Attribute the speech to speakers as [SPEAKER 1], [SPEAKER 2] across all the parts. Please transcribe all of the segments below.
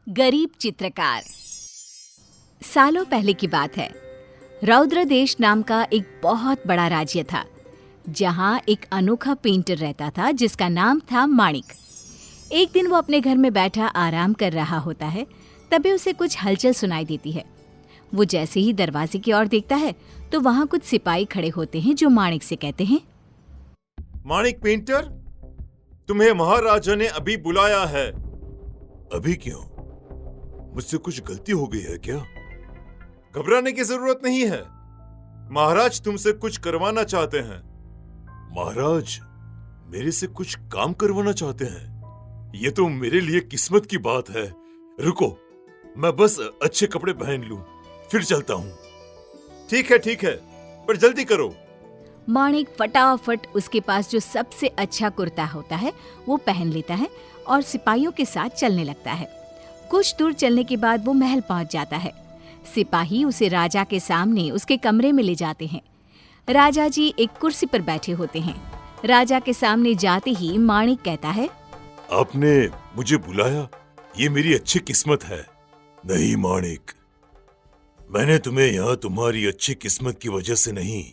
[SPEAKER 1] गरीब चित्रकार। सालों पहले की बात है। रौद्र देश नाम का एक बहुत बड़ा राज्य था, जहां एक अनोखा पेंटर रहता था जिसका नाम था माणिक। एक दिन वो अपने घर में बैठा आराम कर रहा होता है, तभी उसे कुछ हलचल सुनाई देती है। वो जैसे ही दरवाजे की ओर देखता है तो वहां कुछ सिपाही खड़े होते हैं जो माणिक से कहते हैं,
[SPEAKER 2] माणिक पेंटर, तुम्हें महाराजा ने अभी बुलाया है। अभी क्यों? मुझसे कुछ गलती हो गई है क्या? घबराने की जरूरत नहीं है। महाराज तुमसे कुछ करवाना चाहते हैं। महाराज मेरे से कुछ काम करवाना चाहते हैं? ये तो मेरे लिए किस्मत की बात है। रुको, मैं बस अच्छे कपड़े पहन लूं, फिर चलता हूं। ठीक है, पर जल्दी करो।
[SPEAKER 1] माणिक फटाफट उसके पास जो सबसे अच्छा कुर्ता होता है वो पहन लेता है और सिपाहियों के साथ चलने लगता है। कुछ दूर चलने के बाद वो महल पहुंच जाता है। सिपाही उसे राजा के सामने उसके कमरे में ले जाते हैं। राजा जी एक कुर्सी पर बैठे होते हैं। राजा के सामने जाते ही माणिक कहता है,
[SPEAKER 2] आपने मुझे बुलाया, ये मेरी अच्छी किस्मत है। नहीं माणिक, मैंने तुम्हें यहाँ तुम्हारी अच्छी किस्मत की वजह से नहीं,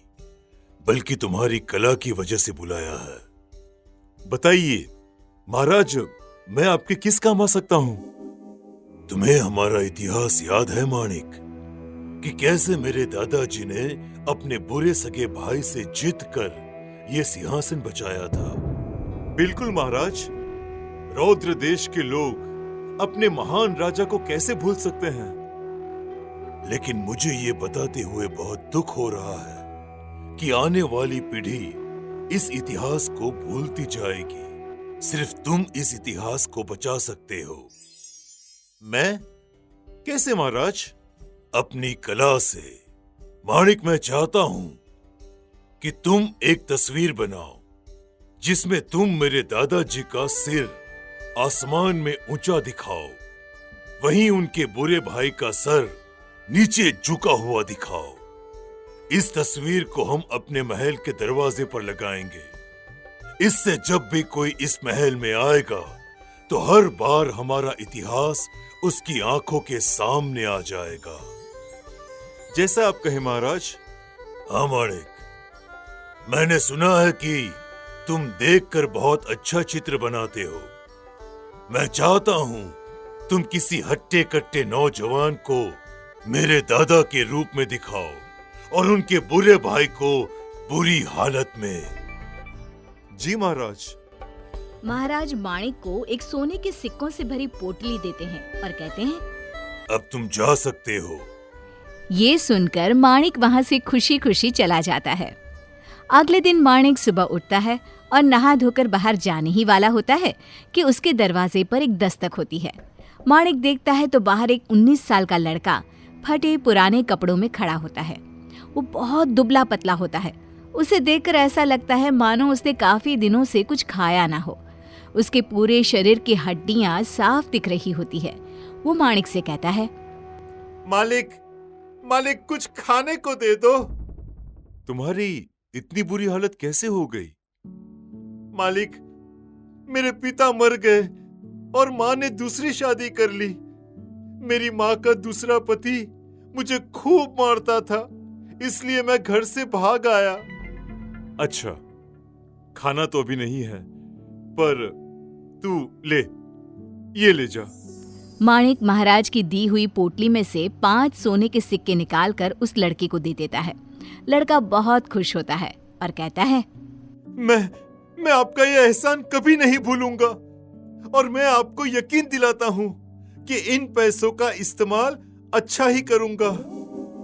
[SPEAKER 2] बल्कि तुम्हारी कला की वजह से बुलाया है। बताइए महाराज, मैं आपके किस काम आ सकता हूँ? तुम्हें हमारा इतिहास याद है माणिक, कि कैसे मेरे दादाजी ने अपने बुरे सगे भाई से जीत कर ये सिंहासन बचाया था। बिल्कुल महाराज, रौद्र देश के लोग अपने महान राजा को कैसे भूल सकते हैं? लेकिन मुझे ये बताते हुए बहुत दुख हो रहा है कि आने वाली पीढ़ी इस इतिहास को भूलती जाएगी। सिर्फ तुम इस इतिहास को बचा सकते हो। मैं? कैसे महाराज? अपनी कला से। माणिक, मैं चाहता हूं कि तुम एक तस्वीर बनाओ जिसमें तुम मेरे दादाजी का सिर आसमान में ऊंचा दिखाओ, वहीं उनके बुरे भाई का सर नीचे झुका हुआ दिखाओ। इस तस्वीर को हम अपने महल के दरवाजे पर लगाएंगे। इससे जब भी कोई इस महल में आएगा तो हर बार हमारा इतिहास उसकी आंखों के सामने आ जाएगा। जैसा आप कहें महाराज। हाँ माणिक, मैंने सुना है कि तुम देखकर बहुत अच्छा चित्र बनाते हो। मैं चाहता हूं तुम किसी हट्टे कट्टे नौजवान को मेरे दादा के रूप में दिखाओ और उनके बुरे भाई को बुरी हालत में। जी महाराज।
[SPEAKER 1] महाराज माणिक को एक सोने के सिक्कों से भरी पोटली देते हैं और कहते हैं,
[SPEAKER 2] अब तुम जा सकते हो।
[SPEAKER 1] ये सुनकर माणिक वहां से खुशी खुशी चला जाता है। अगले दिन माणिक सुबह उठता है और नहा धोकर बाहर जाने ही वाला होता है कि उसके दरवाजे पर एक दस्तक होती है। माणिक देखता है तो बाहर एक 19 साल का लड़का फटे पुराने कपड़ों में खड़ा होता है। वो बहुत दुबला पतला होता है। उसे देखकर ऐसा लगता है मानो उसने काफी दिनों से कुछ खाया ना हो। उसके पूरे शरीर की हड्डियां साफ दिख रही होती है। वो माणिक से कहता है,
[SPEAKER 2] मालिक कुछ खाने को दे दो। तुम्हारी इतनी बुरी हालत कैसे हो गई? मालिक, मेरे पिता मर गए और माँ ने दूसरी शादी कर ली। मेरी माँ का दूसरा पति मुझे खूब मारता था, इसलिए मैं घर से भाग आया। अच्छा, खाना तो अभी नहीं है, पर तू ये ले जा।
[SPEAKER 1] माणिक महाराज की दी हुई पोटली में से 5 सोने के सिक्के निकालकर उस लड़के को दे देता है। लड़का बहुत खुश होता है और कहता है,
[SPEAKER 2] मैं आपका यह एहसान कभी नहीं भूलूंगा और मैं आपको यकीन दिलाता हूँ कि इन पैसों का इस्तेमाल अच्छा ही करूंगा।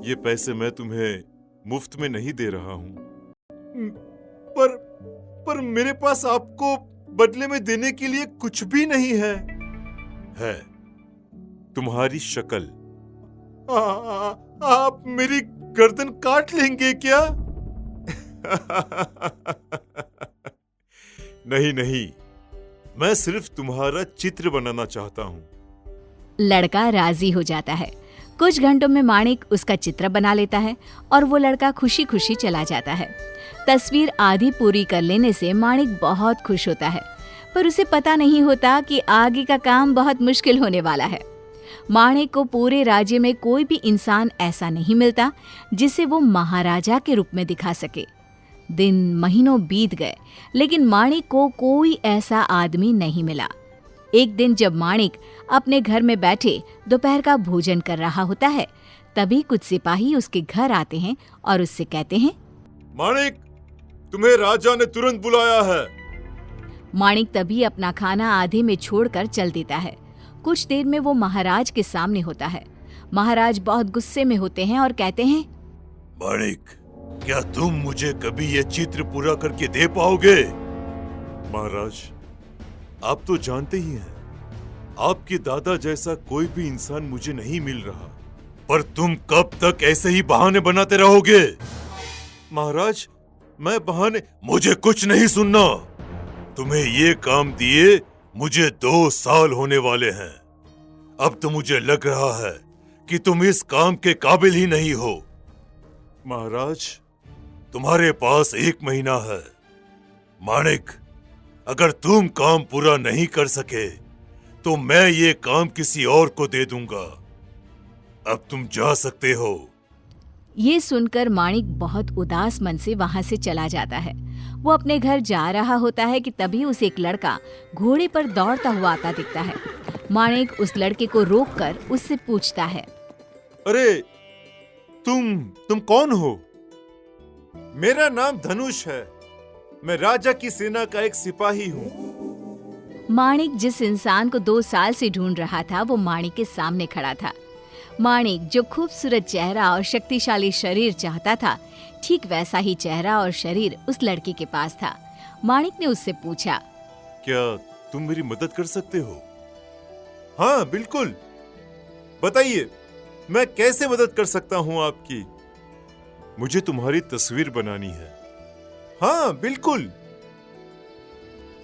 [SPEAKER 2] ये पैसे मैं तुम्हें मुफ्त में नहीं दे रहा हूँ, पर मेरे पास आपको बदले में देने के लिए कुछ भी नहीं है। तुम्हारी शक्ल। आप मेरी गर्दन काट लेंगे क्या? नहीं, मैं सिर्फ तुम्हारा चित्र बनाना चाहता हूँ।
[SPEAKER 1] लड़का राजी हो जाता है। कुछ घंटों में माणिक उसका चित्र बना लेता है और वो लड़का खुशी खुशी चला जाता है। तस्वीर आधी पूरी कर लेने से माणिक बहुत खुश होता है, पर उसे पता नहीं होता कि आगे का काम बहुत मुश्किल होने वाला है। माणिक को पूरे राज्य में कोई भी इंसान ऐसा नहीं मिलता जिसे वो महाराजा के रूप में दिखा सके। दिन महीनों बीत गए, लेकिन माणिक को कोई ऐसा आदमी नहीं मिला। एक दिन जब माणिक अपने घर में बैठे दोपहर का भोजन कर रहा होता है, तभी कुछ सिपाही उसके घर आते हैं और उससे कहते हैं,
[SPEAKER 2] माणिक, तुम्हें राजा ने तुरंत बुलाया है।
[SPEAKER 1] माणिक तभी अपना खाना आधे में छोड़कर चल देता है। कुछ देर में वो महाराज के सामने होता है। महाराज बहुत गुस्से में होते हैं और कहते हैं,
[SPEAKER 2] माणिक, क्या तुम मुझे कभी ये चित्र पूरा करके दे पाओगे? महाराज, आप तो जानते ही हैं, आपके दादा जैसा कोई भी इंसान मुझे नहीं मिल रहा। पर तुम कब तक ऐसे ही बहाने बनाते रहोगे? महाराज, मैं बहाने... मुझे कुछ नहीं सुनना। तुम्हें ये काम दिए मुझे 2 साल होने वाले हैं। अब तो मुझे लग रहा है कि तुम इस काम के काबिल ही नहीं हो। महाराज, तुम्हारे पास 1 महीना है। माणिक, अगर तुम काम पूरा नहीं कर सके तो मैं ये काम किसी और को दे दूंगा। अब तुम जा सकते हो।
[SPEAKER 1] ये सुनकर माणिक बहुत उदास मन से वहां से चला जाता है। वो अपने घर जा रहा होता है कि तभी उसे एक लड़का घोड़े पर दौड़ता हुआ आता दिखता है। माणिक उस लड़के को रोककर उससे पूछता है,
[SPEAKER 3] अरे तुम कौन हो? मेरा नाम धनुष है। मैं राजा की सेना का एक सिपाही हूँ।
[SPEAKER 1] माणिक जिस इंसान को 2 साल से ढूंढ रहा था वो माणिक के सामने खड़ा था। माणिक जो खूबसूरत चेहरा और शक्तिशाली शरीर चाहता था, ठीक वैसा ही चेहरा और शरीर उस लड़के के पास था। माणिक ने उससे पूछा,
[SPEAKER 3] क्या तुम मेरी मदद कर सकते हो? हाँ बिल्कुल, बताइए मैं कैसे मदद कर सकता हूँ आपकी? मुझे तुम्हारी तस्वीर बनानी है। हाँ बिल्कुल।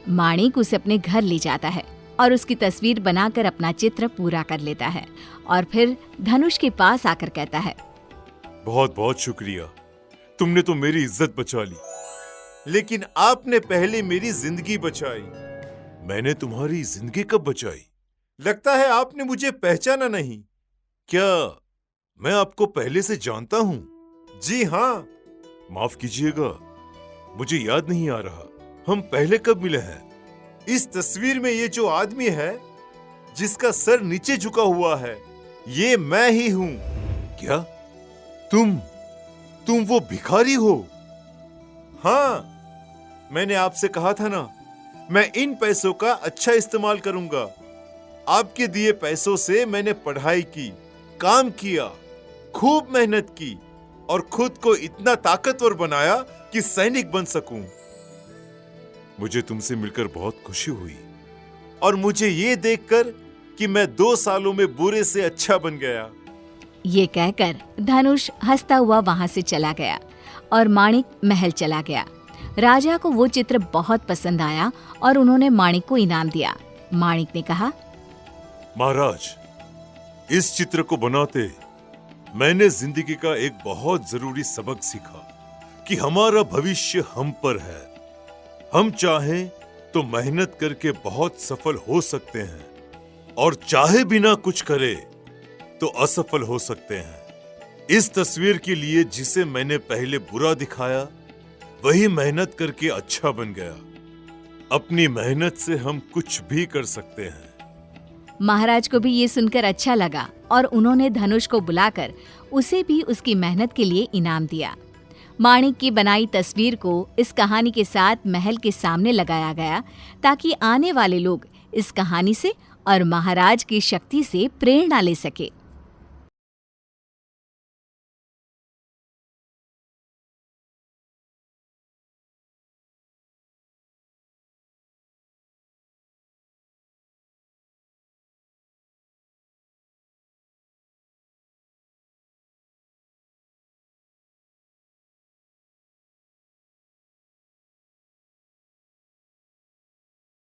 [SPEAKER 1] माणिक उसे अपने घर ले जाता है और उसकी तस्वीर बनाकर अपना चित्र पूरा कर लेता है और फिर धनुष के पास आकर कहता है,
[SPEAKER 3] बहुत बहुत शुक्रिया, तुमने तो मेरी इज्जत बचा ली, लेकिन आपने पहले मेरी जिंदगी बचाई।
[SPEAKER 2] मैंने तुम्हारी जिंदगी कब बचाई?
[SPEAKER 3] लगता है आपने मुझे पहचाना नहीं।
[SPEAKER 2] क्या मैं आपको पहले से जानता हूँ?
[SPEAKER 3] जी हाँ।
[SPEAKER 2] माफ कीजिएगा, मुझे याद नहीं आ रहा। हम पहले कब मिले हैं?
[SPEAKER 3] इस तस्वीर में ये जो आदमी है जिसका सर नीचे झुका हुआ है, ये मैं ही हूँ।
[SPEAKER 2] क्या तुम वो भिखारी हो?
[SPEAKER 3] हाँ, मैंने आपसे कहा था ना, मैं इन पैसों का अच्छा इस्तेमाल करूंगा। आपके दिए पैसों से मैंने पढ़ाई की, काम किया, खूब मेहनत की और खुद को इतना ताकतवर बनाया कि सैनिक बन सकूं।
[SPEAKER 2] मुझे तुमसे मिलकर बहुत खुशी हुई।
[SPEAKER 3] और मुझे ये देखकर कि मैं 2 सालों में बुरे से अच्छा बन गया।
[SPEAKER 1] ये कहकर धनुष हंसता हुआ वहां से चला गया और माणिक महल चला गया। राजा को वो चित्र बहुत पसंद आया और उन्होंने माणिक को इनाम दिया। माणिक ने कहा,
[SPEAKER 2] महाराज, इस चित्र को बनाते मैंने जिंदगी का एक बहुत जरूरी सबक सीखा कि हमारा भविष्य हम पर है। हम चाहें तो मेहनत करके बहुत सफल हो सकते हैं और चाहे बिना कुछ करे तो असफल हो सकते हैं। इस तस्वीर के लिए जिसे मैंने पहले बुरा दिखाया, वही मेहनत करके अच्छा बन गया। अपनी मेहनत से हम कुछ भी कर सकते हैं।
[SPEAKER 1] महाराज को भी ये सुनकर अच्छा लगा और उन्होंने धनुष को बुलाकर उसे भी उसकी मेहनत के लिए इनाम दिया। माणिक की बनाई तस्वीर को इस कहानी के साथ महल के सामने लगाया गया ताकि आने वाले लोग इस कहानी से और महाराज की शक्ति से प्रेरणा ले सके।